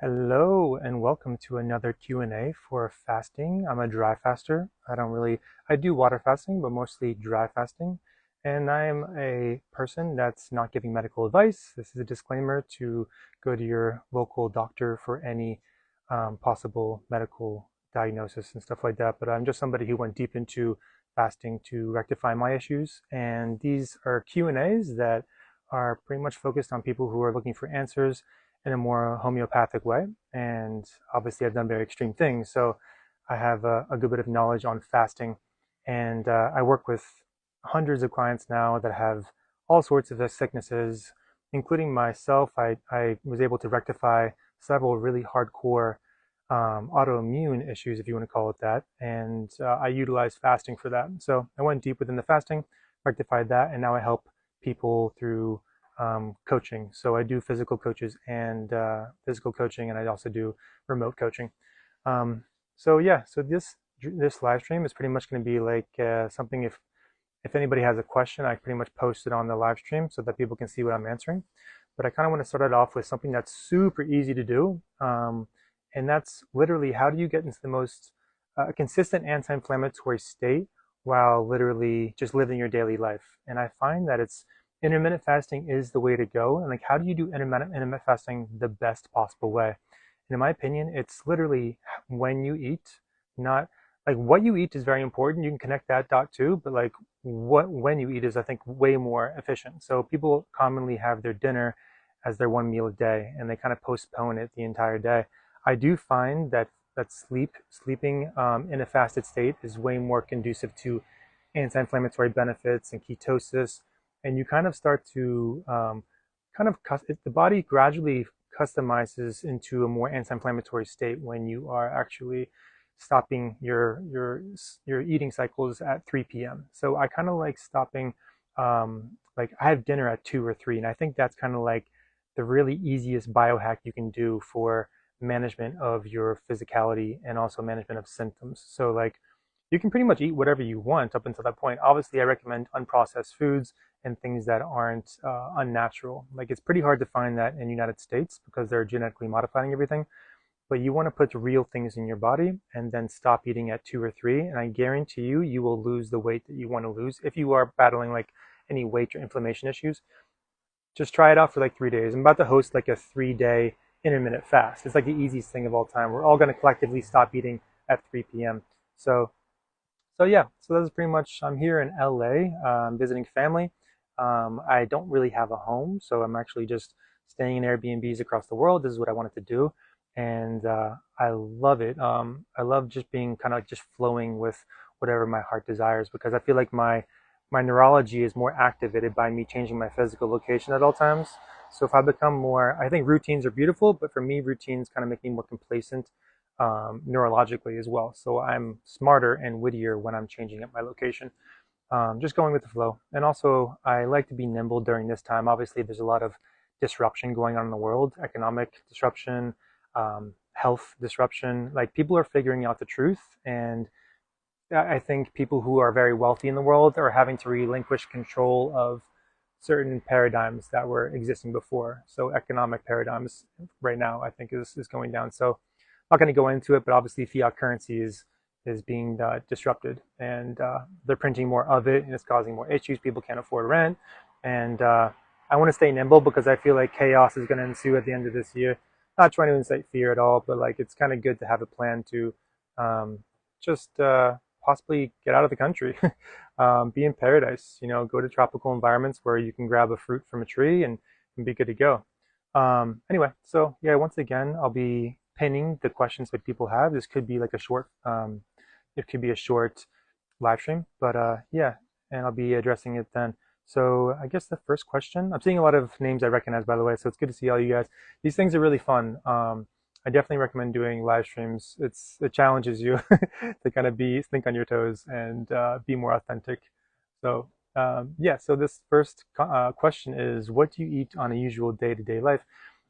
Hello and welcome to another Q&A for fasting. I'm a dry faster. I do water fasting, but mostly dry fasting. And I'm a person that's not giving medical advice. This is a disclaimer to go to your local doctor for any possible medical diagnosis and stuff like that. But I'm just somebody who went deep into fasting to rectify my issues. And these are Q&As that are pretty much focused on people who are looking for answers in a more homeopathic way. And obviously, I've done very extreme things. So I have a good bit of knowledge on fasting. And I work with hundreds of clients now that have all sorts of sicknesses, including myself. I was able to rectify several really hardcore autoimmune issues, if you want to call it that. And I utilize fasting for that. So I went deep within the fasting, rectified that, and now I help people through coaching. So I do physical coaching, and I also do remote coaching. So yeah, so this live stream is pretty much going to be like something. If anybody has a question, I pretty much post it on the live stream so that people can see what I'm answering. But I kind of want to start it off with something that's super easy to do, and that's literally how do you get into the most consistent anti-inflammatory state while literally just living your daily life. And I find that it's intermittent fasting is the way to go. And like, how do you do intermittent fasting the best possible way? And in my opinion, it's literally when you eat, not like what you eat is very important. You can connect that dot too, but like when you eat is, I think, way more efficient. So people commonly have their dinner as their one meal a day, and they kind of postpone it the entire day. I do find that sleeping in a fasted state is way more conducive to anti-inflammatory benefits and ketosis, and you kind of start to the body gradually customizes into a more anti-inflammatory state when you are actually stopping your eating cycles at 3 p.m. So I kind of like stopping, like I have dinner at 2 or 3, and I think that's kind of like the really easiest biohack you can do for management of your physicality and also management of symptoms. So like you can pretty much eat whatever you want up until that point. Obviously, I recommend unprocessed foods and things that aren't unnatural. Like it's pretty hard to find that in the United States because they're genetically modifying everything. But you want to put real things in your body and then stop eating at 2 or 3. And I guarantee you, you will lose the weight that you want to lose. If you are battling like any weight or inflammation issues, just try it out for like 3 days. I'm about to host like a 3-day intermittent fast. It's like the easiest thing of all time. We're all going to collectively stop eating at 3 p.m. So yeah, so that's pretty much, I'm here in LA, visiting family. I don't really have a home, so I'm actually just staying in Airbnbs across the world. This is what I wanted to do, and I love it. I love just being kind of like just flowing with whatever my heart desires, because I feel like my neurology is more activated by me changing my physical location at all times. So if I become more, I think routines are beautiful, but for me, routines kind of make me more complacent neurologically as well. So I'm smarter and wittier when I'm changing up my location, just going with the flow. And also, I like to be nimble during this time. Obviously, there's a lot of disruption going on in the world, economic disruption, health disruption. Like people are figuring out the truth. And I think people who are very wealthy in the world are having to relinquish control of certain paradigms that were existing before. So economic paradigms right now, I think, is going down. So not going to go into it, but obviously fiat currency is being disrupted, and they're printing more of it, and it's causing more issues. People can't afford rent, and I want to stay nimble because I feel like chaos is going to ensue at the end of this year. Not trying to incite fear at all, but like it's kind of good to have a plan to just possibly get out of the country, be in paradise. You know, go to tropical environments where you can grab a fruit from a tree and be good to go. Anyway, so yeah, once again, I'll be pinning the questions that people have. This could be like a short, it could be a short live stream, but yeah, and I'll be addressing it then. So I guess the first question, I'm seeing a lot of names I recognize, by the way, so it's good to see all you guys. These things are really fun. I definitely recommend doing live streams. It challenges you to kind of think on your toes and be more authentic. So yeah, so this first question is, what do you eat on a usual day-to-day life?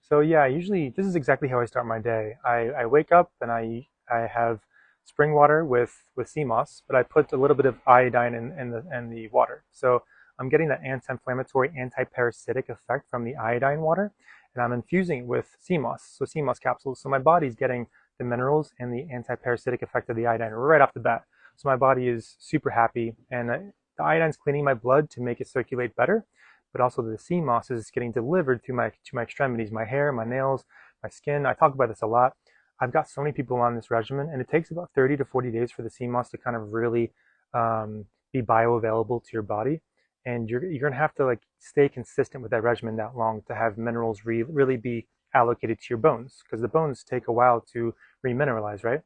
So yeah, usually this is exactly how I start my day. I wake up and I have spring water with sea moss, but I put a little bit of iodine in the water. So I'm getting that anti-inflammatory, anti-parasitic effect from the iodine water. and I'm infusing it with sea moss, so sea moss capsules. So my body's getting the minerals and the anti-parasitic effect of the iodine right off the bat. So my body is super happy, and the iodine's cleaning my blood to make it circulate better, but also the sea moss is getting delivered through my extremities, my hair, my nails, my skin. I talk about this a lot. I've got so many people on this regimen, and it takes about 30 to 40 days for the sea moss to kind of really be bioavailable to your body. And you're gonna have to like stay consistent with that regimen that long to have minerals really be allocated to your bones, because the bones take a while to remineralize, right?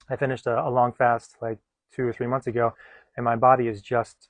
I finished a long fast like 2 or 3 months ago, and my body is just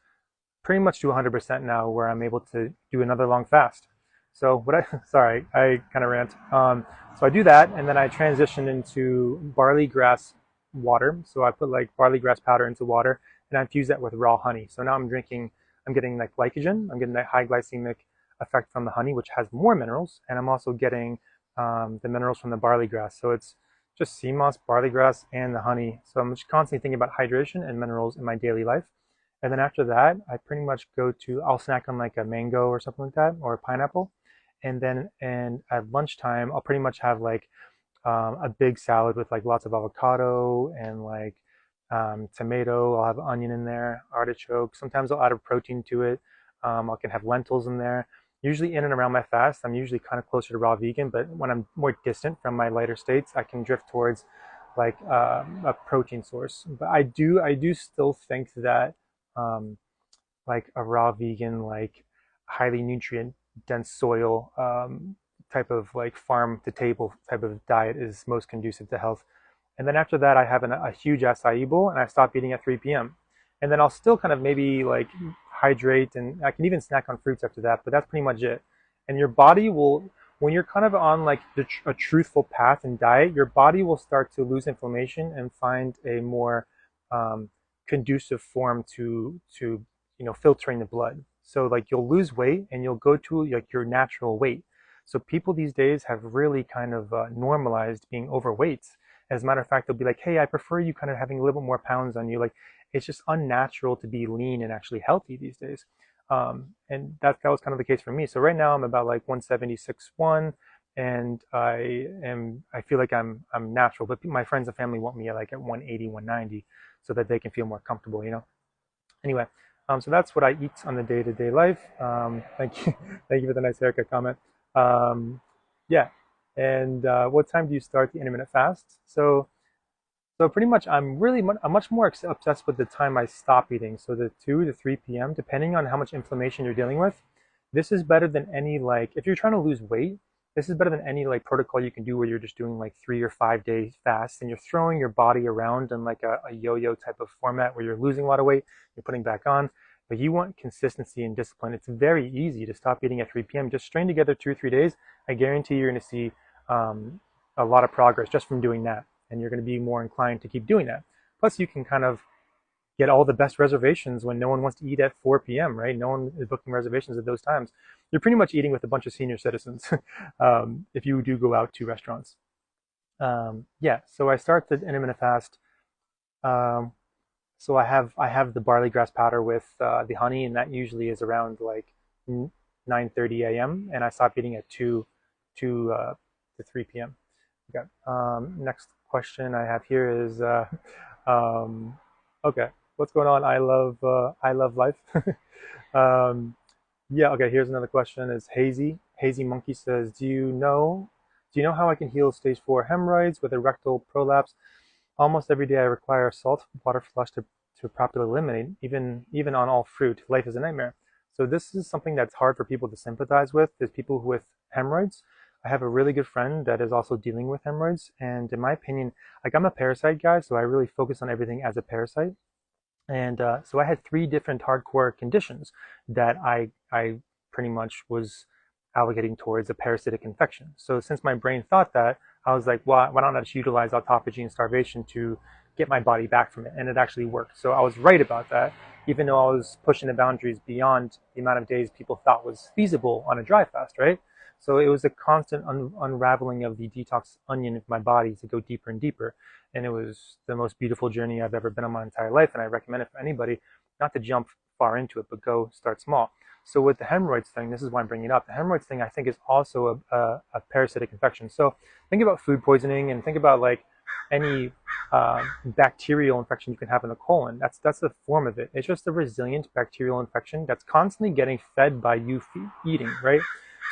pretty much to 100% now, where I'm able to do another long fast. So sorry, I kind of rant. So I do that, and then I transition into barley grass water. So I put like barley grass powder into water, and I infuse that with raw honey. So now I'm getting like glycogen, I'm getting that high glycemic effect from the honey, which has more minerals, and I'm also getting the minerals from the barley grass. So it's just sea moss, barley grass, and the honey. So I'm just constantly thinking about hydration and minerals in my daily life. And then after that, I pretty much I'll snack on like a mango or something like that, or a pineapple. And at lunchtime, I'll pretty much have like a big salad with like lots of avocado and like tomato. I'll have onion in there, artichoke. Sometimes I'll add a protein to it. I can have lentils in there. Usually in and around my fast, I'm usually kind of closer to raw vegan, but when I'm more distant from my lighter states, I can drift towards like a protein source. But I do still think that um, like a raw vegan, like highly nutrient dense soil type of like farm to table type of diet is most conducive to health. And then after that, I have a huge acai bowl, and I stop eating at 3 p.m. And then I'll still kind of maybe like hydrate, and I can even snack on fruits after that, but that's pretty much it. And your body will, when you're kind of on like a truthful path and diet, your body will start to lose inflammation and find a more um, conducive form to filtering the blood. So like you'll lose weight and you'll go to like your natural weight. So people these days have really kind of normalized being overweight. As a matter of fact, they'll be like, hey, I prefer you kind of having a little bit more pounds on you. Like it's just unnatural to be lean and actually healthy these days. And that was kind of the case for me. So right now I'm about like 176.1, and I feel like I'm natural, but my friends and family want me at like at 180, 190 so that they can feel more comfortable. Anyway, so that's what I eat on the day-to-day life. Thank you, thank you for the nice haircut comment. Yeah, and what time do you start the intermittent fast? So pretty much I'm much more obsessed with the time I stop eating. So the 2 to 3 p.m. depending on how much inflammation you're dealing with. This is better than any like if you're trying to lose weight. This is better than any like protocol you can do where you're just doing like 3 or 5 day fast and you're throwing your body around in like a yo-yo type of format where you're losing a lot of weight, you're putting back on. But you want consistency and discipline. It's very easy to stop eating at 3 p.m. Just string together 2 or 3 days. I guarantee you're going to see a lot of progress just from doing that, and you're going to be more inclined to keep doing that. Plus, you can kind of get all the best reservations when no one wants to eat at 4 p.m., right? No one is booking reservations at those times. You're pretty much eating with a bunch of senior citizens if you do go out to restaurants. Yeah, so I start the intermittent fast. Um, so I have the barley grass powder with the honey, and that usually is around like 9:30 a.m. and I stop eating at 2 to 3 p.m. Okay. Next question I have here is okay, what's going on? I love life. um, yeah. Okay. Here's another question. Is Hazy Monkey says, do you know how I can heal stage 4 hemorrhoids with a rectal prolapse? Almost every day I require salt water flush to properly eliminate, even on all fruit. Life is a nightmare. So this is something that's hard for people to sympathize with. There's people with hemorrhoids. I have a really good friend that is also dealing with hemorrhoids, and in my opinion, like I'm a parasite guy, so I really focus on everything as a parasite. And so I had 3 different hardcore conditions that I pretty much was allocating towards a parasitic infection. So since my brain thought that, I was like, well, why don't I just utilize autophagy and starvation to get my body back from it? And it actually worked. So I was right about that, even though I was pushing the boundaries beyond the amount of days people thought was feasible on a dry fast, right? So it was a constant unraveling of the detox onion of my body to go deeper and deeper. And it was the most beautiful journey I've ever been on my entire life. And I recommend it for anybody not to jump far into it, but go start small. So with the hemorrhoids thing, this is why I'm bringing it up. The hemorrhoids thing, I think, is also a parasitic infection. So think about food poisoning and think about like any bacterial infection you can have in the colon. That's a form of it. It's just a resilient bacterial infection that's constantly getting fed by you eating, right?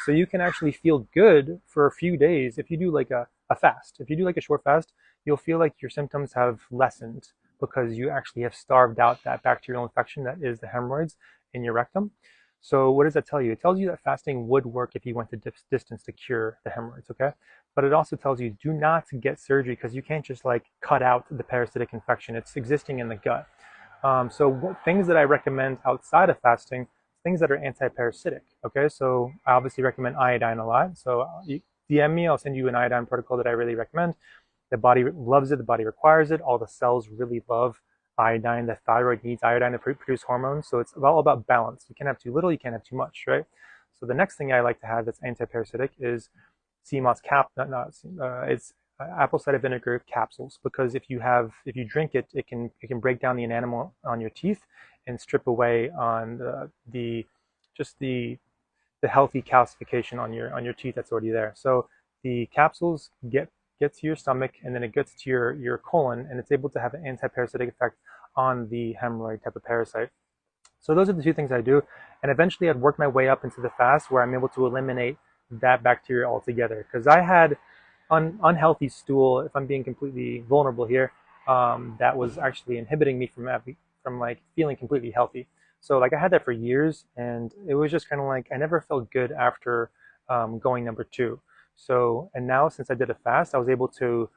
So you can actually feel good for a few days if you do like a fast. If you do like a short fast, you'll feel like your symptoms have lessened because you actually have starved out that bacterial infection that is the hemorrhoids in your rectum. So what does that tell you? It tells you that fasting would work if you went the distance to cure the hemorrhoids, okay? But it also tells you do not get surgery because you can't just like cut out the parasitic infection. It's existing in the gut. So things that I recommend outside of fasting, things that are anti-parasitic, okay? So I obviously recommend iodine a lot. So you DM me, I'll send you an iodine protocol that I really recommend. The body loves it, the body requires it. All the cells really love iodine. The thyroid needs iodine to produce hormones. So it's all about balance. You can't have too little, you can't have too much, right? So the next thing I like to have that's anti-parasitic is CMOS it's apple cider vinegar capsules, because if you drink it, it can break down the enamel on your teeth and strip away on the healthy calcification on your teeth that's already there. So the capsules get to your stomach and then it gets to your colon, and it's able to have an anti-parasitic effect on the hemorrhoid type of parasite. So those are the two things I do, and eventually I'd work my way up into the fast where I'm able to eliminate that bacteria altogether, because I had unhealthy stool, if I'm being completely vulnerable here, that was actually inhibiting me from like feeling completely healthy. So like I had that for years, and it was just kind of like I never felt good after going number 2. So, and now since I did a fast, I was able to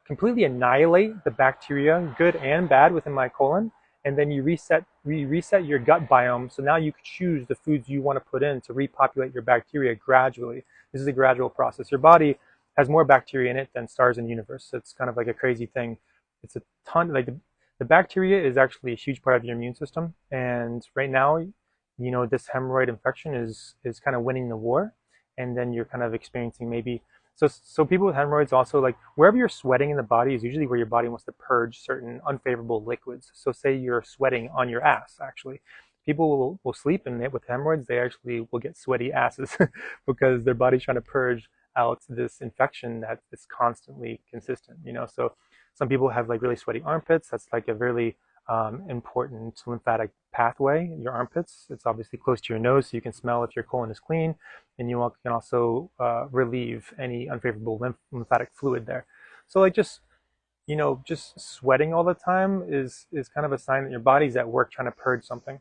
completely annihilate the bacteria, good and bad, within my colon. And then you reset your gut biome. So now you can choose the foods you want to put in to repopulate your bacteria gradually. This is a gradual process. Your body has more bacteria in it than stars in the universe. So it's kind of like a crazy thing. It's a ton, like the bacteria is actually a huge part of your immune system. And right now, you know, this hemorrhoid infection is kind of winning the war. And then you're kind of experiencing maybe, so people with hemorrhoids also, like wherever you're sweating in the body is usually where your body wants to purge certain unfavorable liquids. So say you're sweating on your ass, actually. People will sleep, and with hemorrhoids, they actually will get sweaty asses because their body's trying to purge out this infection that is constantly consistent, you know? So some people have like really sweaty armpits. That's like a really important lymphatic pathway in your armpits. It's obviously close to your nose, so you can smell if your colon is clean, and you can also relieve any unfavorable lymphatic fluid there. So like just sweating all the time is kind of a sign that your body's at work trying to purge something.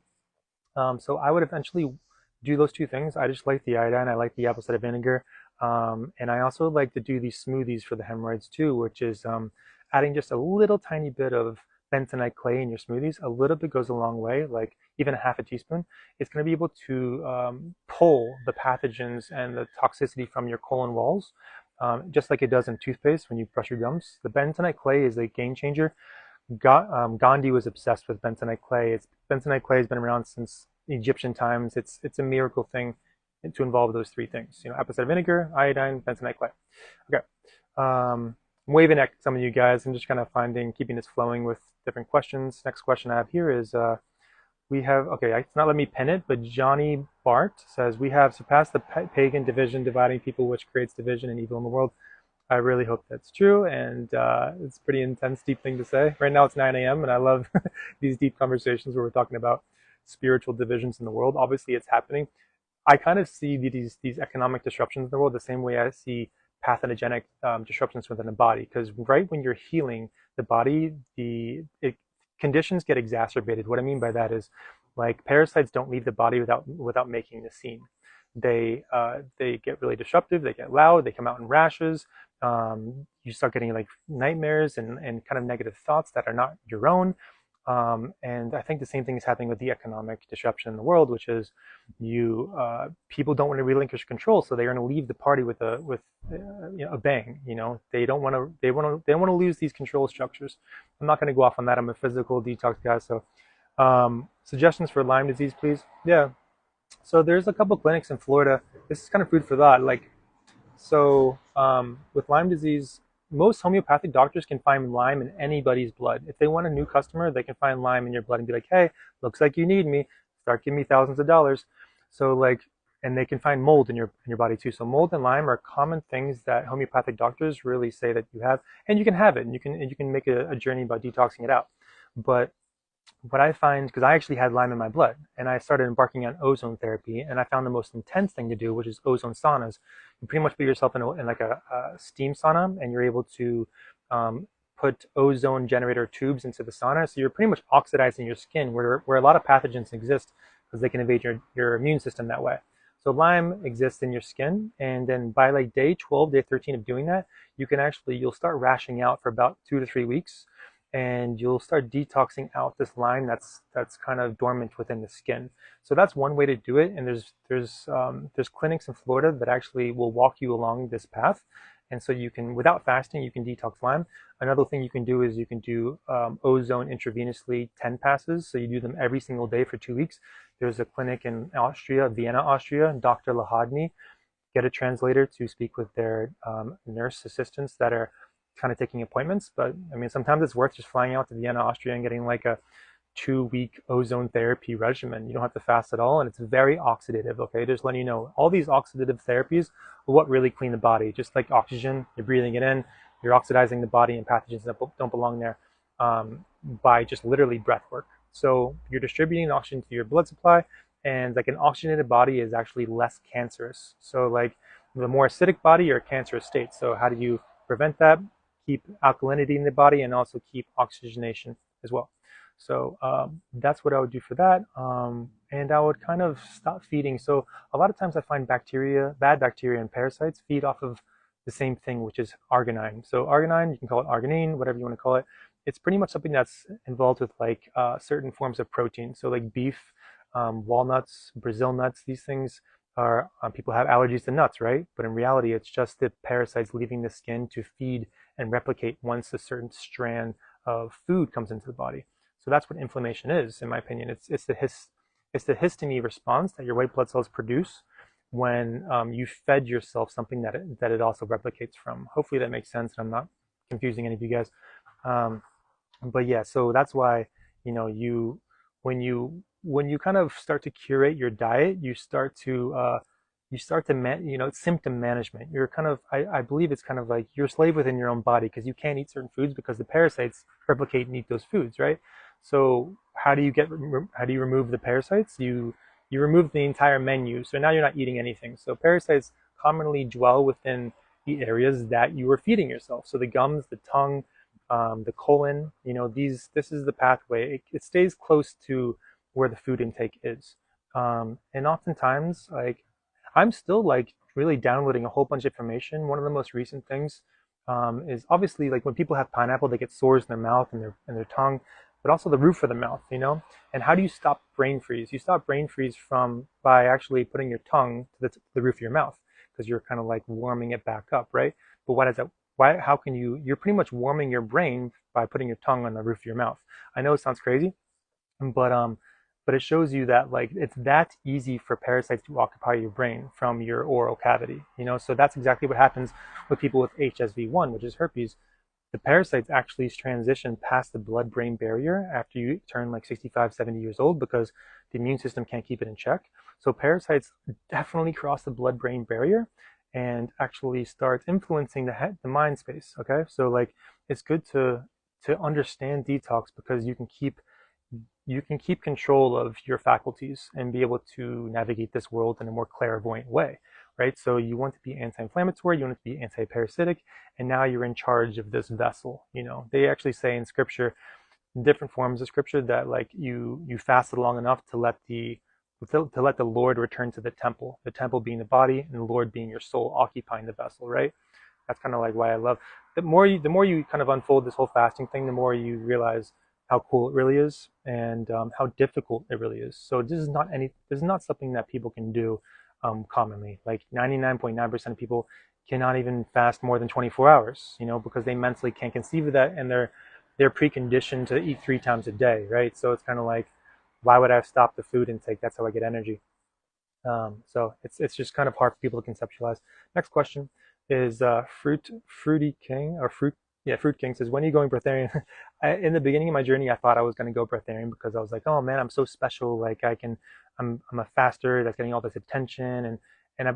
So I would eventually do those two things. I just like the iodine, I like the apple cider vinegar, and I also like to do these smoothies for the hemorrhoids too, which is adding just a little tiny bit of bentonite clay in your smoothies. A little bit goes a long way, like even a half a teaspoon. It's going to be able to pull the pathogens and the toxicity from your colon walls, just like it does in toothpaste when you brush your gums. The bentonite clay is a game changer. Gandhi was obsessed with bentonite clay. Bentonite clay has been around since Egyptian times. It's a miracle thing to involve those three things. You know, apple cider vinegar, iodine, bentonite clay. Okay. I'm waving at some of you guys. I'm just kind of keeping this flowing with different questions. Next question I have here is, it's not letting me pin it, but Johnny Bart says, we have surpassed the pagan division, dividing people, which creates division and evil in the world. I really hope that's true, and it's a pretty intense, deep thing to say. Right now it's 9 a.m., and I love these deep conversations where we're talking about spiritual divisions in the world. Obviously, it's happening. I kind of see these economic disruptions in the world the same way I see pathogenic disruptions within the body, because right when you're healing the body, conditions get exacerbated. What I mean by that is, like, parasites don't leave the body without making the scene. They get really disruptive. They get loud. They come out in rashes. You start getting like nightmares and kind of negative thoughts that are not your own. And I think the same thing is happening with the economic disruption in the world, which is people don't want to relinquish control, so they're going to leave the party with a bang. You know, they don't want to lose these control structures. I'm not going to go off on that. I'm a physical detox guy, so suggestions for Lyme disease, please. Yeah. So there's a couple clinics in Florida. This is kind of food for thought. With Lyme disease, most homeopathic doctors can find Lyme in anybody's blood. If they want a new customer, they can find Lyme in your blood and be like, hey, looks like you need me. Start giving me thousands of dollars. So like, and they can find mold in your body too. So mold and Lyme are common things that homeopathic doctors really say that you have, and you can have it, and you can make a journey about detoxing it out. But what I find, because I actually had Lyme in my blood, and I started embarking on ozone therapy, and I found the most intense thing to do, which is ozone saunas. You pretty much put yourself in like a steam sauna, and you're able to um, put ozone generator tubes into the sauna. So you're pretty much oxidizing your skin, where a lot of pathogens exist, because they can evade your immune system that way. So Lyme exists in your skin, and then by like day 12, day 13 of doing that, you'll start rashing out for about 2 to 3 weeks, and you'll start detoxing out this Lyme that's kind of dormant within the skin. So that's one way to do it. And there's clinics in Florida that actually will walk you along this path. And so you can, without fasting, you can detox Lyme. Another thing you can do is you can do ozone intravenously 10 passes. So you do them every single day for 2 weeks. There's a clinic in Austria, Vienna, Austria, Dr. Lahadny. Get a translator to speak with their nurse assistants that are kind of taking appointments. But I mean, sometimes it's worth just flying out to Vienna, Austria, and getting like a 2 week ozone therapy regimen. You don't have to fast at all, and it's very oxidative. Okay, just letting you know, all these oxidative therapies are what really clean the body. Just like oxygen, you're breathing it in, you're oxidizing the body, and pathogens that don't belong there by just literally breath work. So you're distributing oxygen to your blood supply, and like an oxygenated body is actually less cancerous. So like the more acidic body, you're a cancerous state. So how do you prevent that? Keep alkalinity in the body, and also keep oxygenation as well. So that's what I would do for that. And I would kind of stop feeding. So a lot of times I find bad bacteria and parasites feed off of the same thing, which is arginine. So arginine, you can call it arginine, whatever you want to call it. It's pretty much something that's involved with like certain forms of protein. So like beef, walnuts, Brazil nuts, these things are, people have allergies to nuts, right? But in reality, it's just the parasites leaving the skin to feed and replicate once a certain strand of food comes into the body. So that's what inflammation is, in my opinion. It's the histamine response that your white blood cells produce when you fed yourself something that it also replicates from. Hopefully that makes sense, and I'm not confusing any of you guys. But yeah, so that's why, you know, when you kind of start to curate your diet, you start to it's symptom management. You're kind of, I believe it's kind of like you're a slave within your own body, because you can't eat certain foods because the parasites replicate and eat those foods, right? So how do you remove the parasites? You remove the entire menu. So now you're not eating anything. So parasites commonly dwell within the areas that you were feeding yourself. So the gums, the tongue, the colon, this is the pathway. It stays close to where the food intake is. And oftentimes, like, I'm still like really downloading a whole bunch of information. One of the most recent things is obviously like when people have pineapple, they get sores in their mouth and their tongue, but also the roof of the mouth, And how do you stop brain freeze? You stop brain freeze by actually putting your tongue to the roof of your mouth, because you're kind of like warming it back up, right? But why does that? How can you're pretty much warming your brain by putting your tongue on the roof of your mouth. I know it sounds crazy, but it shows you that like it's that easy for parasites to occupy your brain from your oral cavity. So that's exactly what happens with people with HSV1, which is herpes. The parasites actually transition past the blood-brain barrier after you turn like 65, 70 years old, because the immune system can't keep it in check. So parasites definitely cross the blood-brain barrier and actually start influencing the mind space. Okay, so like it's good to understand detox, because you can keep control of your faculties and be able to navigate this world in a more clairvoyant way, right? So you want to be anti-inflammatory, you want to be anti-parasitic, and now you're in charge of this vessel. They actually say in scripture, in different forms of scripture, that like you fasted long enough to let the Lord return to the temple being the body, and the Lord being your soul occupying the vessel, right? That's kind of like why I love, the more you kind of unfold this whole fasting thing, the more you realize how cool it really is, and how difficult it really is. So this is not something that people can do commonly. Like 99.9% of people cannot even fast more than 24 hours, because they mentally can't conceive of that, and they're preconditioned to eat 3 times a day, right? So it's kind of like, why would I stop the food intake? That's how I get energy. So it's just kind of hard for people to conceptualize. Next question is Fruity King, or Fruit King says, when are you going breatharian? In the beginning of my journey, I thought I was going to go breatharian, because I was like, oh man, I'm so special. Like I can I'm a faster that's getting all this attention,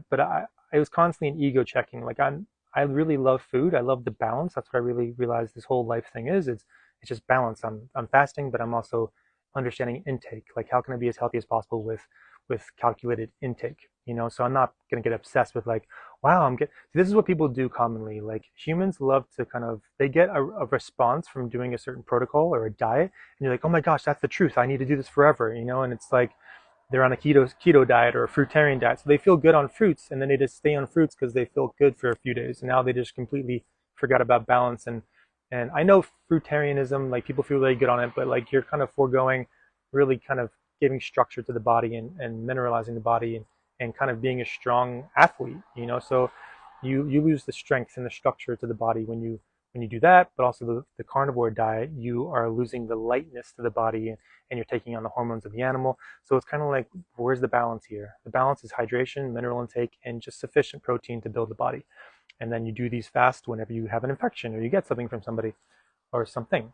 but I was constantly in ego checking. Like I really love food. I love the balance. That's what I really realized this whole life thing is. It's just balance. I'm fasting, but I'm also understanding intake. Like how can I be as healthy as possible with calculated intake? You know, so I'm not gonna get obsessed with like, wow, I'm get. See, this is what people do commonly. Like humans love to kind of they get a response from doing a certain protocol or a diet, and you're like, oh my gosh, that's the truth. I need to do this forever. You know, and it's like they're on a keto diet or a fruitarian diet, so they feel good on fruits, and then they just stay on fruits because they feel good for a few days, and now they just completely forgot about balance. And I know fruitarianism, like people feel really good on it, but like you're kind of foregoing really kind of giving structure to the body and mineralizing the body and kind of being a strong athlete, you know. So you lose the strength and the structure to the body when you do that, but also the carnivore diet, you are losing the lightness to the body and you're taking on the hormones of the animal. So it's kind of like, where's the balance here? The balance is hydration, mineral intake, and just sufficient protein to build the body. And then you do these fast whenever you have an infection or you get something from somebody or something. I'm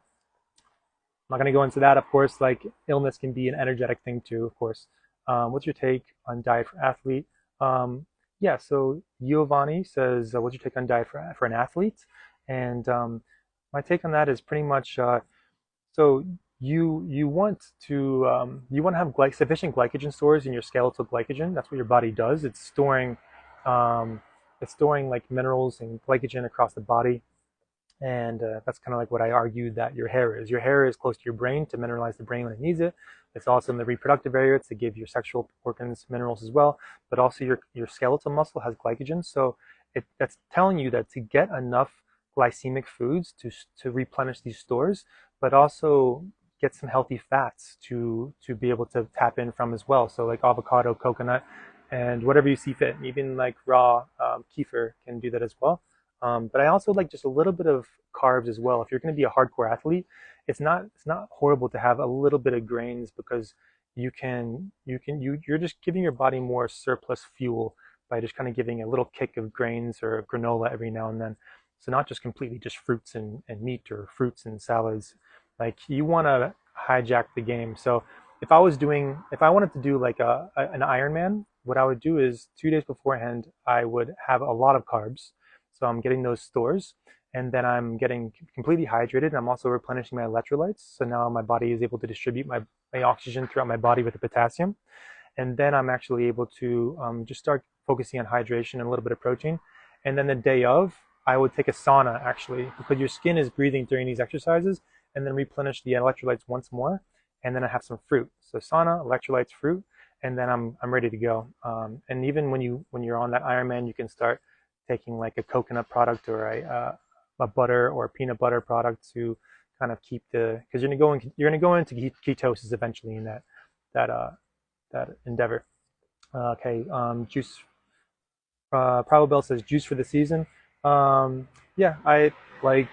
not going to go into that, of course. Like illness can be an energetic thing too, of course. What's your take on diet for athlete? Yeah, so Giovanni says, what's your take on diet for an athlete? And my take on that is pretty much so you want to have sufficient glycogen stores in your skeletal glycogen. That's what your body does. Um, it's storing like minerals and glycogen across the body. And that's kind of like what I argued that your hair is. Your hair is close to your brain to mineralize the brain when it needs it. It's also in the reproductive area to give your sexual organs minerals as well. But also your skeletal muscle has glycogen. So that's telling you that to get enough glycemic foods to replenish these stores, but also get some healthy fats to be able to tap in from as well. So like avocado, coconut, and whatever you see fit. Even like raw kefir can do that as well. But I also like just a little bit of carbs as well. If you're going to be a hardcore athlete, it's not horrible to have a little bit of grains because you're just giving your body more surplus fuel by just kind of giving a little kick of grains or granola every now and then. So not just completely just fruits and meat or fruits and salads. Like you want to hijack the game. So if I wanted to do like an Ironman, what I would do is 2 days beforehand, I would have a lot of carbs. So I'm getting those stores and then I'm getting completely hydrated. I'm also replenishing my electrolytes. So now my body is able to distribute my oxygen throughout my body with the potassium. And then I'm actually able to just start focusing on hydration and a little bit of protein. And then the day of, I would take a sauna actually, because your skin is breathing during these exercises, and then replenish the electrolytes once more. And then I have some fruit. So sauna, electrolytes, fruit, and then I'm ready to go. And even when you're on that Ironman, you can start taking like a coconut product or a butter or a peanut butter product to kind of keep because you're gonna go into ketosis eventually in that endeavor. Okay, juice. Probabel says juice for the season. Yeah, I like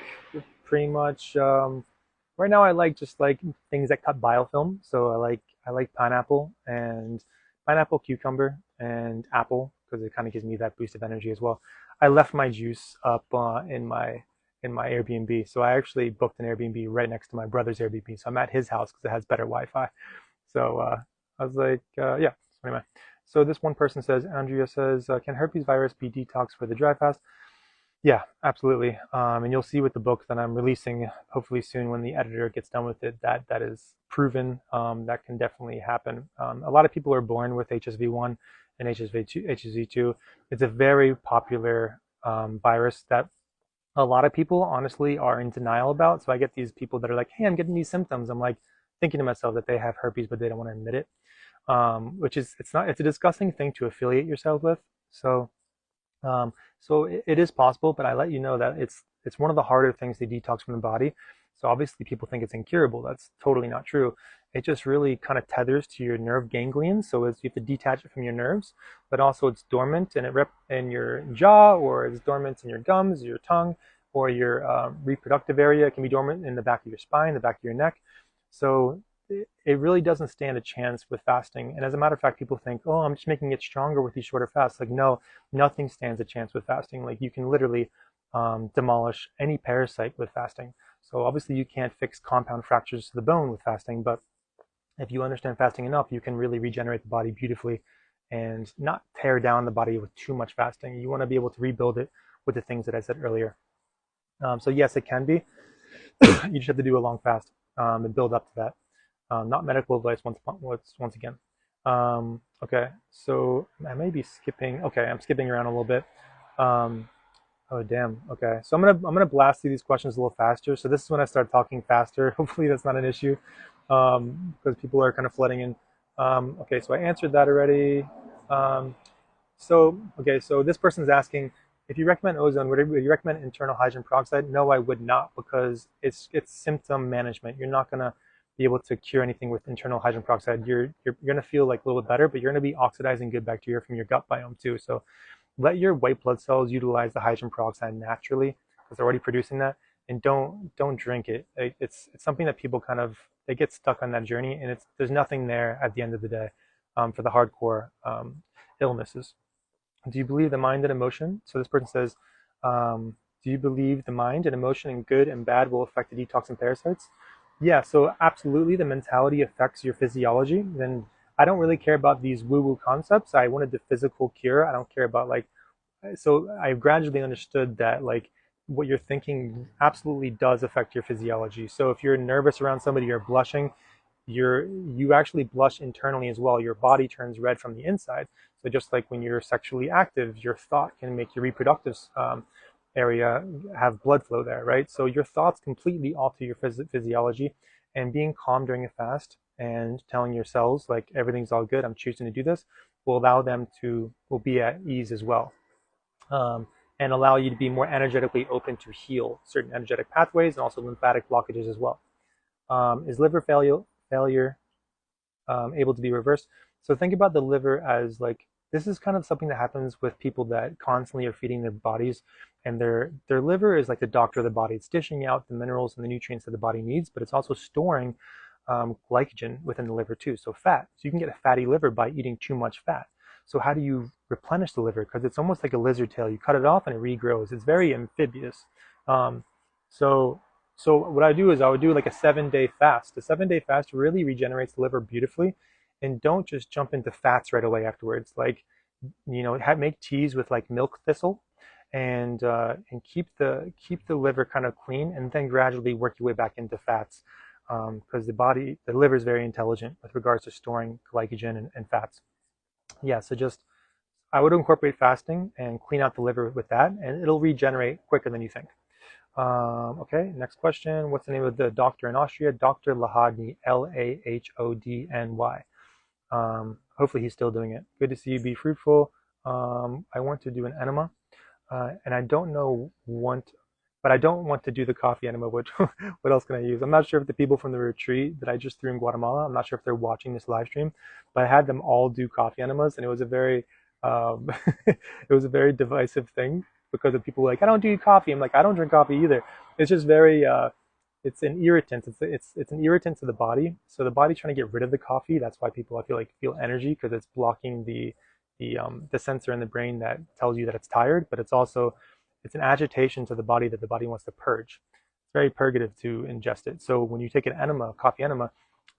pretty much. Right now, I like just like things that cut biofilm. So I like pineapple, cucumber, and apple because it kind of gives me that boost of energy as well. I left my juice up in my Airbnb, so I actually booked an Airbnb right next to my brother's Airbnb. So I'm at his house because it has better Wi-Fi. So I was like, yeah. So anyway, so this one person says, Andrea says, can herpes virus be detox for the dry fast? Yeah, absolutely. And you'll see with the book that I'm releasing hopefully soon when the editor gets done with it that is proven that can definitely happen. A lot of people are born with HSV1 and HSV2. It's a very popular virus that a lot of people honestly are in denial about. So I get these people that are like, hey, I'm getting these symptoms. I'm like thinking to myself that they have herpes, but they don't want to admit it. Which is it's a disgusting thing to affiliate yourself with. So it is possible, but I let you know that it's one of the harder things to detox from the body. So obviously people think it's incurable. That's totally not true. It just really kind of tethers to your nerve ganglions. So you have to detach it from your nerves, but also it's dormant in your jaw, or it's dormant in your gums, your tongue, or your reproductive area. It can be dormant in the back of your spine, the back of your neck. So it really doesn't stand a chance with fasting. And as a matter of fact, people think, oh, I'm just making it stronger with these shorter fasts. Like, no, nothing stands a chance with fasting. Like, you can literally demolish any parasite with fasting. So obviously you can't fix compound fractures to the bone with fasting, but If you understand fasting enough, you can really regenerate the body beautifully and not tear down the body with too much fasting. You want to be able to rebuild it with the things that I said earlier. So yes, it can be. You just have to do a long fast and build up to that. Not medical advice once again. Okay, so I may be skipping. Okay, I'm skipping around a little bit. Um, oh damn. Okay, so I'm gonna blast through these questions a little faster. So this is when I start talking faster. Hopefully that's not an issue because people are kind of flooding in. Okay, so I answered that already. Um, so this person's asking if you recommend ozone, would you recommend internal hydrogen peroxide? No, I would not, because it's symptom management. You're not gonna be able to cure anything with internal hydrogen peroxide. You're gonna feel like a little bit better, but you're gonna be oxidizing good bacteria from your gut biome too. So let your white blood cells utilize the hydrogen peroxide naturally because they're already producing that, and don't drink it. It's something that people kind of they get stuck on that journey, and there's nothing there at the end of the day for the hardcore illnesses. Do you believe the mind and emotion? So this person says, do you believe the mind and emotion and good and bad will affect the detox and parasites? Yeah, so absolutely the mentality affects your physiology. Then I don't really care about these woo-woo concepts. I wanted the physical cure. I don't care about like, so I gradually understood that like what you're thinking absolutely does affect your physiology. So if you're nervous around somebody, you're blushing, you actually blush internally as well. Your body turns red from the inside. So just like when you're sexually active, your thought can make your reproductive area have blood flow there, right? So your thoughts completely alter your physiology, and being calm during a fast and telling your cells like everything's all good, I'm choosing to do this, will allow them to will be at ease as well, um, and allow you to be more energetically open to heal certain energetic pathways and also lymphatic blockages as well. Is liver failure able to be reversed? So think about the liver as like this is kind of something that happens with people that constantly are feeding their bodies, and their liver is like the doctor of the body. It's dishing out the minerals and the nutrients that the body needs, but it's also storing glycogen within the liver too, so fat. So you can get a fatty liver by eating too much fat. So how do you replenish the liver? Because it's almost like a lizard tail. You cut it off and it regrows. It's very amphibious. Um, so so what I do is I would do like a 7 day fast. A 7 day fast really regenerates the liver beautifully, and don't just jump into fats right away afterwards. Like make teas with like milk thistle, and keep the liver kind of clean, and then gradually work your way back into fats, because the liver is very intelligent with regards to storing glycogen and fats. Yeah, so just I would incorporate fasting and clean out the liver with that, and it'll regenerate quicker than you think. Okay, next question. What's the name of the doctor in Austria? Dr. Lahodny, Lahodny. Hopefully he's still doing it. Good to see you. Be fruitful. I want to do an enema, and I don't want to do the coffee enema. What else can I use? I'm not sure if the people from the retreat that I just threw in Guatemala, I'm not sure if they're watching this live stream, but I had them all do coffee enemas, and it was a very, it was a very divisive thing because of people like, I don't do coffee. I'm like, I don't drink coffee either. It's just very, it's an irritant. It's an irritant to the body. So the body's trying to get rid of the coffee. That's why people I feel like feel energy, because it's blocking the sensor in the brain that tells you that it's tired, but it's an agitation to the body that the body wants to purge. It's very purgative to ingest it. So when you take an enema, coffee enema,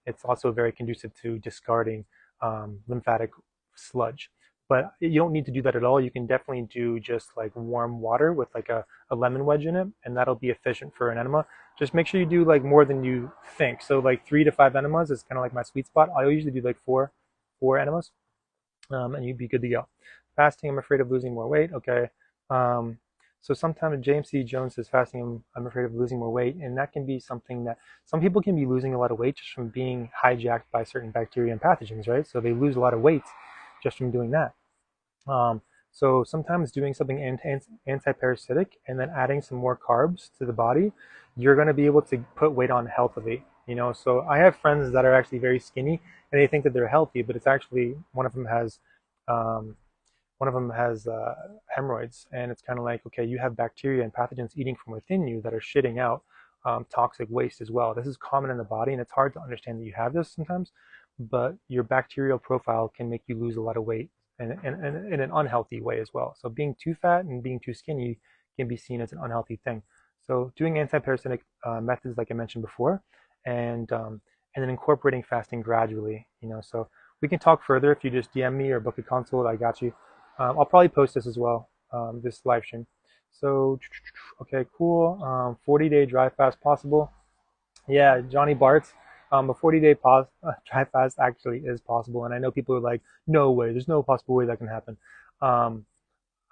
it's also very conducive to discarding lymphatic sludge. But you don't need to do that at all. You can definitely do just like warm water with like a lemon wedge in it, and that'll be efficient for an enema. Just make sure you do like more than you think. So like 3 to 5 enemas is kind of like my sweet spot. I usually do like four enemas, and you'd be good to go. Fasting, I'm afraid of losing more weight. Okay. Um, so sometimes James C. Jones says fasting, I'm afraid of losing more weight, and that can be something that some people can be losing a lot of weight just from being hijacked by certain bacteria and pathogens, right? So they lose a lot of weight just from doing that. Um, so sometimes doing something anti-parasitic and then adding some more carbs to the body, you're going to be able to put weight on healthily. So I have friends that are actually very skinny and they think that they're healthy, but it's actually um, one of them has hemorrhoids, and it's kind of like, okay, you have bacteria and pathogens eating from within you that are shitting out toxic waste as well. This is common in the body, and it's hard to understand that you have this sometimes, but your bacterial profile can make you lose a lot of weight in an unhealthy way as well. So being too fat and being too skinny can be seen as an unhealthy thing. So doing anti-parasitic methods, like I mentioned before, and and then incorporating fasting gradually, So we can talk further if you just DM me or book a consult. I got you. I'll probably post this as well, this live stream. So, okay, cool. 40-day dry fast possible. Yeah, Johnny Bart's, a 40-day dry fast actually is possible. And I know people are like, no way, there's no possible way that can happen. Um,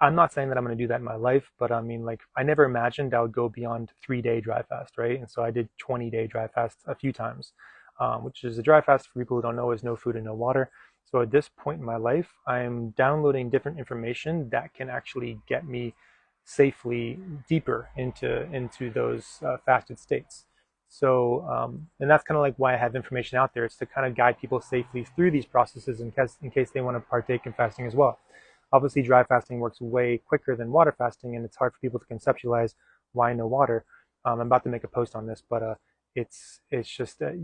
I'm not saying that I'm going to do that in my life, but I mean, like, I never imagined I would go beyond 3-day dry fast, right? And so I did 20-day dry fast a few times, which is a dry fast for people who don't know is no food and no water. So at this point in my life, I'm downloading different information that can actually get me safely deeper into those fasted states. So, and that's kind of like why I have information out there. It's to kind of guide people safely through these processes in case they want to partake in fasting as well. Obviously, dry fasting works way quicker than water fasting, and it's hard for people to conceptualize why no water. I'm about to make a post on this, but it's just a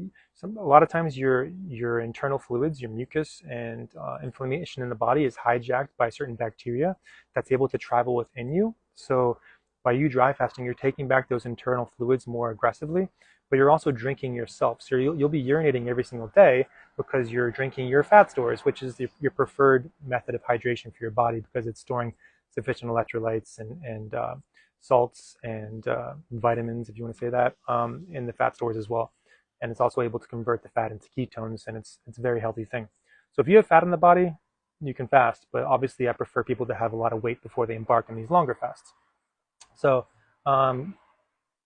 lot of times your internal fluids, your mucus, and inflammation in the body is hijacked by certain bacteria that's able to travel within you. So by you dry fasting, you're taking back those internal fluids more aggressively, but you're also drinking yourself. So you'll be urinating every single day because you're drinking your fat stores, which is your preferred method of hydration for your body because it's storing sufficient electrolytes and salts and vitamins, if you want to say that, in the fat stores as well. And it's also able to convert the fat into ketones, and it's a very healthy thing. So if you have fat in the body, you can fast, but obviously I prefer people to have a lot of weight before they embark on these longer fasts. So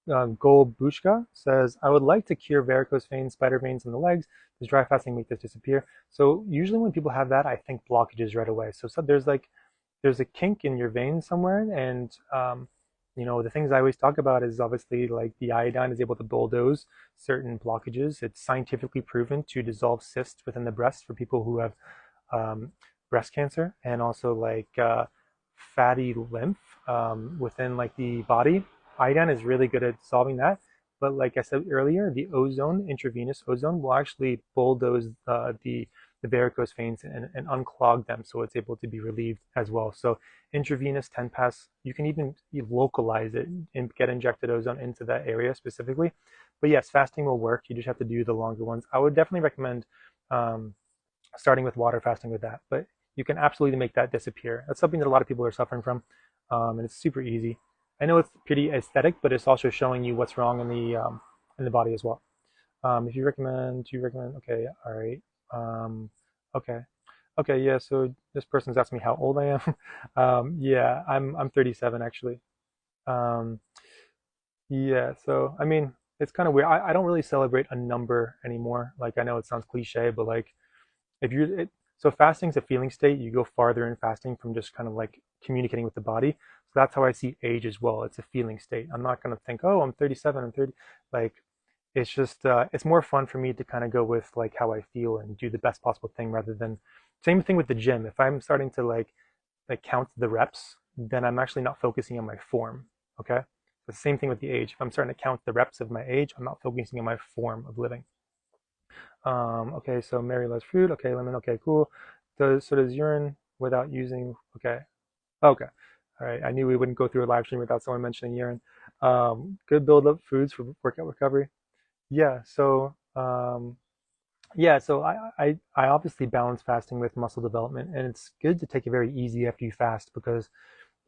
Golbushka says, I would like to cure varicose veins, spider veins in the legs. Does dry fasting make this disappear? So usually when people have that, I think blockages right away. So there's a kink in your vein somewhere, and the things I always talk about is obviously like the iodine is able to bulldoze certain blockages. It's scientifically proven to dissolve cysts within the breast for people who have breast cancer, and also like fatty lymph within like the body. Iodine is really good at solving that. But like I said earlier, the ozone, intravenous ozone, will actually bulldoze the varicose veins and unclog them, so it's able to be relieved as well. So intravenous 10 pass, you can even localize it and get injected ozone into that area specifically. But yes, fasting will work. You just have to do the longer ones. I would definitely recommend starting with water fasting with that, but you can absolutely make that disappear. That's something that a lot of people are suffering from, and it's super easy. I know it's pretty aesthetic, but it's also showing you what's wrong in the body as well. If you recommend, do you recommend? Okay, all right. Okay, okay, yeah. So this person's asking me how old I am. Yeah, I'm 37 actually. Um, yeah. So I mean, it's kind of weird. I don't really celebrate a number anymore. Like I know it sounds cliche, but like if you so fasting's a feeling state. You go farther in fasting from just kind of like communicating with the body. So that's how I see age as well. It's a feeling state. I'm not gonna think, oh, I'm 37, I'm 30. Like it's just it's more fun for me to kind of go with like how I feel and do the best possible thing rather than same thing with the gym. If I'm starting to like count the reps, then I'm actually not focusing on my form. Okay. The same thing with the age. If I'm starting to count the reps of my age, I'm not focusing on my form of living. Okay, so Mary loves fruit. Okay, lemon. Okay, cool. Does urine without using? Okay, okay. All right. I knew we wouldn't go through a live stream without someone mentioning urine. Good build up foods for workout recovery. Yeah. So I obviously balance fasting with muscle development, and it's good to take it very easy after you fast because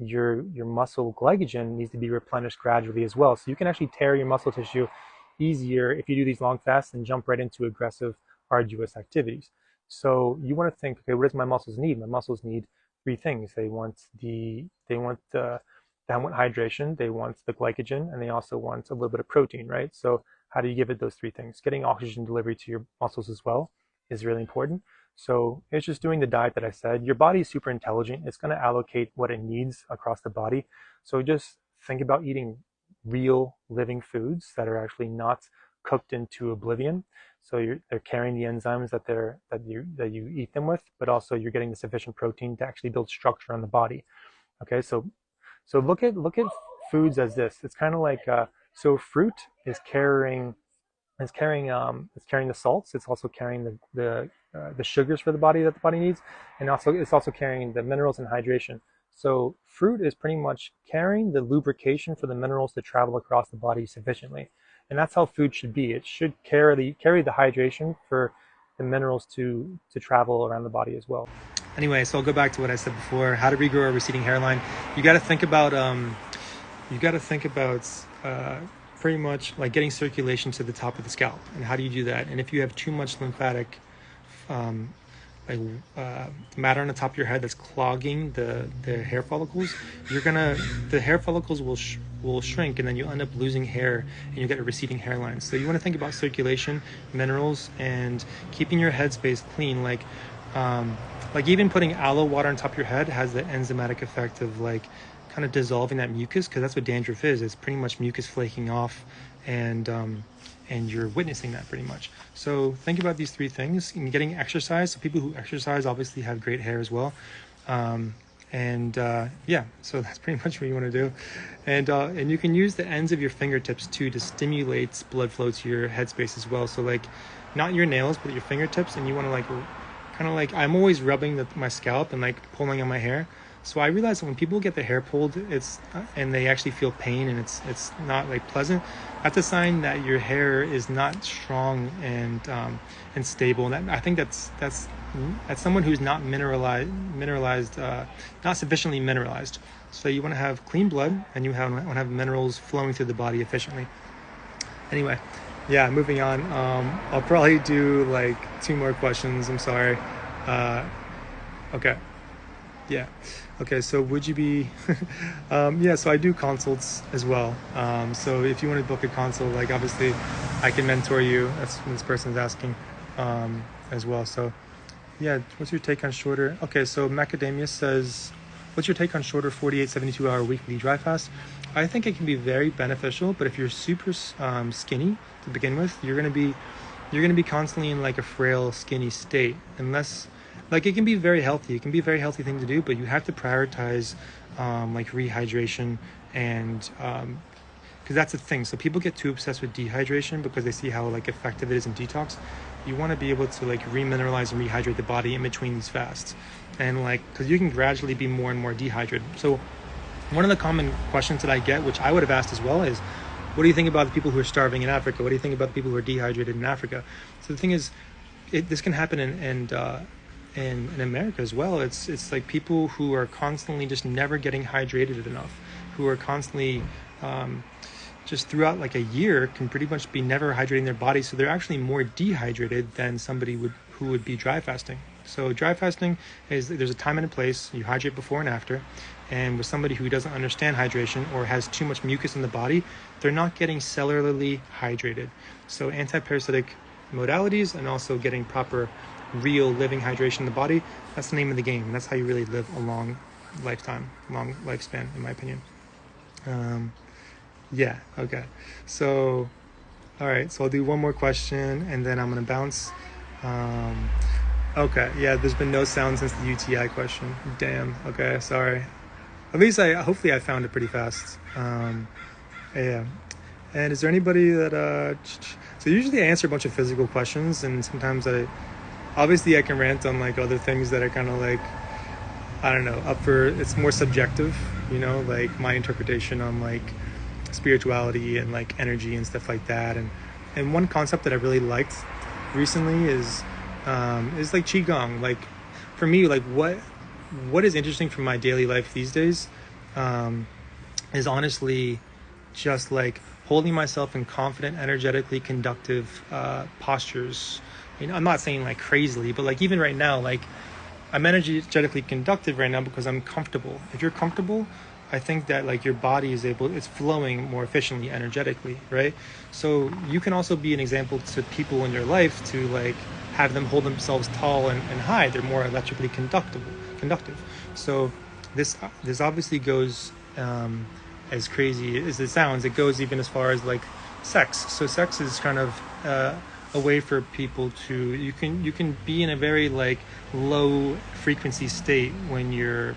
your muscle glycogen needs to be replenished gradually as well. So you can actually tear your muscle tissue easier if you do these long fasts and jump right into aggressive, arduous activities. So you want to think, okay, what does my muscles need? My muscles need three things. They want hydration, they want the glycogen, and they also want a little bit of protein, right? So how do you give it those three things? Getting oxygen delivery to your muscles as well is really important. So it's just doing the diet that I said. Your body is super intelligent. It's going to allocate what it needs across the body. So just think about eating real living foods that are actually not cooked into oblivion. So they're carrying the enzymes that you eat them with, but also you're getting the sufficient protein to actually build structure on the body. Okay, so look at foods as this. It's kind of like so fruit is carrying the salts. It's also carrying the sugars for the body that the body needs, and also it's also carrying the minerals and hydration. So fruit is pretty much carrying the lubrication for the minerals to travel across the body sufficiently. And that's how food should be. It should carry the hydration for the minerals to travel around the body as well. Anyway, so I'll go back to what I said before, how to regrow a receding hairline. You got to think about pretty much like getting circulation to the top of the scalp. And how do you do that? And if you have too much lymphatic um, matter on the top of your head that's clogging the hair follicles, the hair follicles will shrink, and then you'll end up losing hair and you'll get a receding hairline. So you want to think about circulation, minerals, and keeping your headspace clean. Like even putting aloe water on top of your head has the enzymatic effect of like kind of dissolving that mucus, because that's what dandruff is. It's pretty much mucus flaking off, and you're witnessing that pretty much. So think about these three things. And getting exercise. So people who exercise obviously have great hair as well. Yeah, so that's pretty much what you want to do. And you can use the ends of your fingertips too to stimulate blood flow to your headspace as well. So like not your nails, but your fingertips. And you want to like kind of like, I'm always rubbing my scalp and like pulling on my hair. So I realized that when people get their hair pulled, and they actually feel pain, and it's not like pleasant, that's a sign that your hair is not strong and stable. And I think that's someone who's not mineralized, not sufficiently mineralized. So you want to have clean blood, and you want to have minerals flowing through the body efficiently. Anyway, yeah, moving on. I'll probably do like 2 more questions. I'm sorry. Okay. Yeah. Okay, so would you be, yeah, so I do consults as well. So if you want to book a consult, like obviously I can mentor you. That's what this person's asking as well. So yeah, what's your take on shorter? Okay, so Macadamia says, what's your take on shorter 48, 72 hour weekly dry fast? I think it can be very beneficial, but if you're super skinny to begin with, you're going to be constantly in like a frail, skinny state, unless, like, it can be very healthy. It can be a very healthy thing to do, but you have to prioritize like rehydration, and because that's the thing. So people get too obsessed with dehydration because they see how like effective it is in detox. You want to be able to like remineralize and rehydrate the body in between these fasts, and like, because you can gradually be more and more dehydrated. So one of the common questions that I get, which I would have asked as well, is, what do you think about the people who are starving in Africa? What do you think about the people who are dehydrated in Africa? So the thing is, this can happen in America as well. It's like people who are constantly just never getting hydrated enough, who are constantly just throughout like a year can pretty much be never hydrating their body. So they're actually more dehydrated than somebody who would be dry fasting. So dry fasting is, there's a time and a place. You hydrate before and after. And with somebody who doesn't understand hydration or has too much mucus in the body, they're not getting cellularly hydrated. So anti-parasitic modalities and also getting proper real living hydration in the body, that's the name of the game. And that's how you really live a long lifespan, in my opinion. Yeah, okay. So, all right, so I'll do one more question and then I'm going to bounce. Okay, yeah, there's been no sound since the UTI question. Damn, okay, sorry. At least hopefully I found it pretty fast. Yeah. And is there anybody that, so usually I answer a bunch of physical questions, and sometimes obviously I can rant on like other things that are kind of like, I don't know, it's more subjective, you know, like my interpretation on like spirituality and like energy and stuff like that. And one concept that I really liked recently is like Qigong. Like for me, like what is interesting from my daily life these days is honestly just like holding myself in confident, energetically conductive postures. I mean, I'm not saying like crazily, but like even right now, like I'm energetically conductive right now because I'm comfortable. If you're comfortable, I think that like your body it's flowing more efficiently energetically, right? So you can also be an example to people in your life to like have them hold themselves tall and high. They're more electrically conductive. So this obviously goes as crazy as it sounds. It goes even as far as like sex. So sex is kind of a way for people to, you can be in a very like low frequency state when you're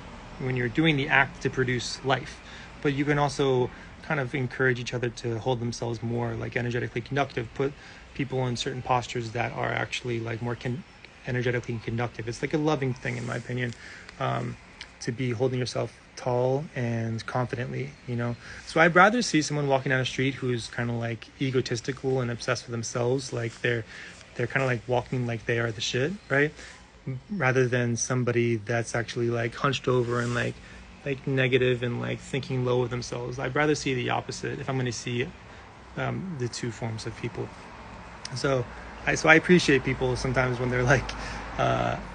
doing the act to produce life, but you can also kind of encourage each other to hold themselves more like energetically conductive, put people in certain postures that are actually like more energetically conductive. It's like a loving thing, in my opinion, to be holding yourself tall and confidently, you know. So I'd rather see someone walking down the street who's kind of like egotistical and obsessed with themselves, like they're kind of like walking like they are the shit, right? Rather than somebody that's actually like hunched over and like negative and like thinking low of themselves. I'd rather see the opposite if I'm going to see the two forms of people. So I appreciate people sometimes when they're like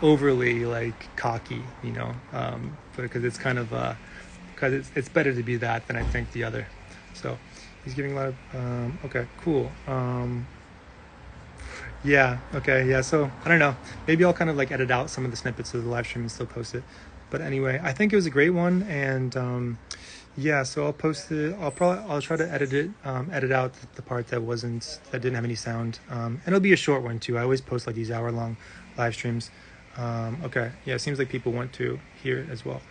overly like cocky, you know, because it's kind of because it's better to be that than I think the other. So he's giving a lot of okay, cool. Yeah, okay, yeah. So I don't know. Maybe I'll kind of like edit out some of the snippets of the live stream and still post it. But anyway, I think it was a great one, and yeah. So I'll post it. I'll try to edit out the part that didn't have any sound, and it'll be a short one too. I always post like these hour-long live streams. Okay, yeah. It seems like people want to hear it as well.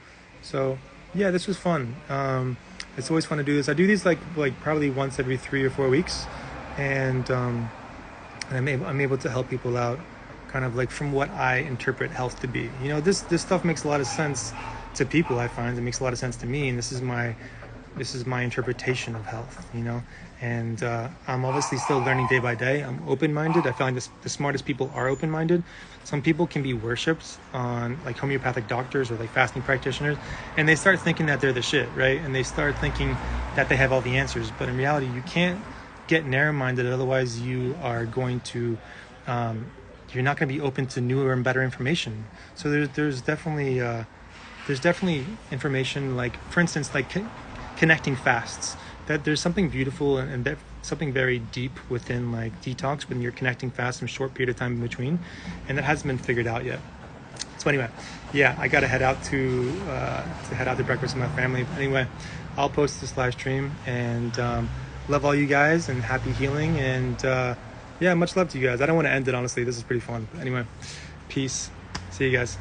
So yeah, this was fun. It's always fun to do this. I do these like probably once every 3 or 4 weeks, and I'm able to help people out, kind of like from what I interpret health to be. You know, this stuff makes a lot of sense to people. I find it makes a lot of sense to me, and this is my interpretation of health. You know, and I'm obviously still learning day by day. I'm open-minded. I find the smartest people are open-minded. Some people can be worshipped on like homeopathic doctors or like fasting practitioners, and they start thinking that they're the shit, right? And they start thinking that they have all the answers, but in reality, you can't get narrow-minded, otherwise you are going to you're not going to be open to newer and better information. So there's definitely information, like for instance like connecting fasts, that there's something beautiful and something very deep within like detox when you're connecting fast in a short period of time in between, and that hasn't been figured out yet. So anyway, yeah, I gotta head out to breakfast with my family. But anyway, I'll post this live stream, and love all you guys and happy healing, and yeah, much love to you guys. I don't want to end it, honestly. This is pretty fun. But anyway, peace. See you guys.